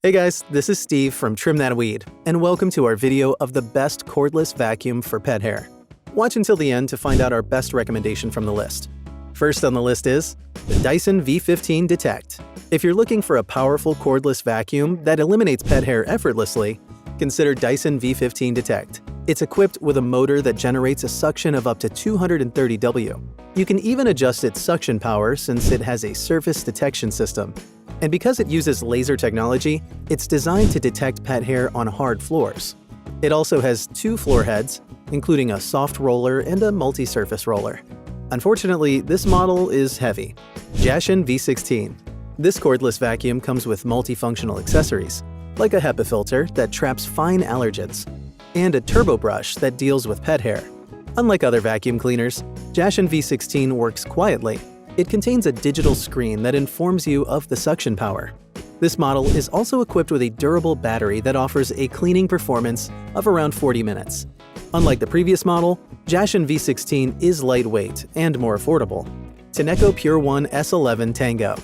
Hey guys, this is Steve from Trim That Weed, and welcome to our video of the best cordless vacuum for pet hair. Watch until the end to find out our best recommendation from the list. First on the list is the Dyson V15 Detect. If you're looking for a powerful cordless vacuum that eliminates pet hair effortlessly, consider Dyson V15 Detect. It's equipped with a motor that generates a suction of up to 230 W. You can even adjust its suction power since it has a surface detection system. And because it uses laser technology, it's designed to detect pet hair on hard floors. It also has two floor heads, including a soft roller and a multi-surface roller. Unfortunately, this model is heavy. Jashen V16. This cordless vacuum comes with multifunctional accessories, like a HEPA filter that traps fine allergens, and a turbo brush that deals with pet hair. Unlike other vacuum cleaners, Jashen V16 works quietly. It contains a digital screen that informs you of the suction power. This model is also equipped with a durable battery that offers a cleaning performance of around 40 minutes. Unlike the previous model, Jashen V16 is lightweight and more affordable. Tineco Pure One S11 Tango.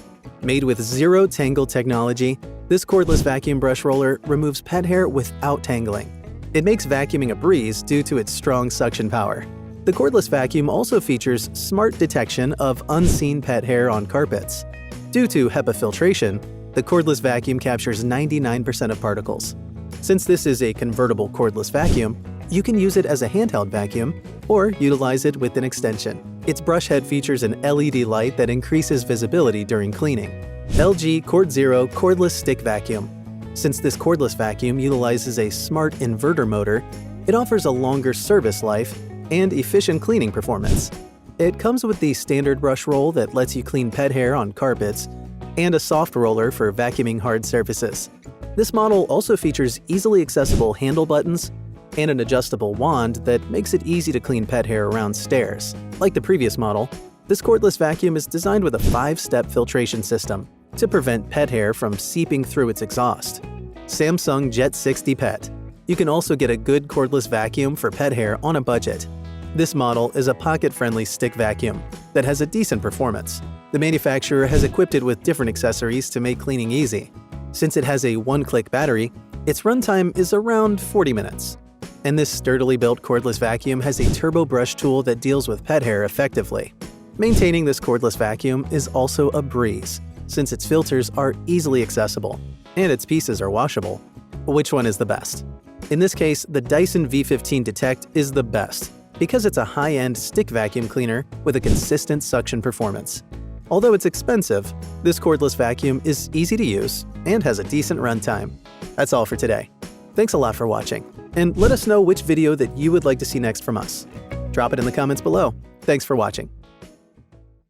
Made with zero-tangle technology, this cordless vacuum brush roller removes pet hair without tangling. It makes vacuuming a breeze due to its strong suction power. The cordless vacuum also features smart detection of unseen pet hair on carpets. Due to HEPA filtration, the cordless vacuum captures 99% of particles. Since this is a convertible cordless vacuum, you can use it as a handheld vacuum or utilize it with an extension. Its brush head features an LED light that increases visibility during cleaning. LG Cordzero Cordless Stick Vacuum. Since this cordless vacuum utilizes a smart inverter motor, it offers a longer service life and efficient cleaning performance. It comes with the standard brush roll that lets you clean pet hair on carpets and a soft roller for vacuuming hard surfaces. This model also features easily accessible handle buttons and an adjustable wand that makes it easy to clean pet hair around stairs. Like the previous model, this cordless vacuum is designed with a 5-step filtration system to prevent pet hair from seeping through its exhaust. Samsung Jet 60 Pet. You can also get a good cordless vacuum for pet hair on a budget. This model is a pocket-friendly stick vacuum that has a decent performance. The manufacturer has equipped it with different accessories to make cleaning easy. Since it has a one-click battery, its runtime is around 40 minutes. And this sturdily built cordless vacuum has a turbo brush tool that deals with pet hair effectively. Maintaining this cordless vacuum is also a breeze, since its filters are easily accessible and its pieces are washable. Which one is the best? In this case, the Dyson V15 Detect is the best because it's a high-end stick vacuum cleaner with a consistent suction performance. Although it's expensive, this cordless vacuum is easy to use and has a decent runtime. That's all for today. Thanks a lot for watching, and let us know which video that you would like to see next from us. Drop it in the comments below. Thanks for watching.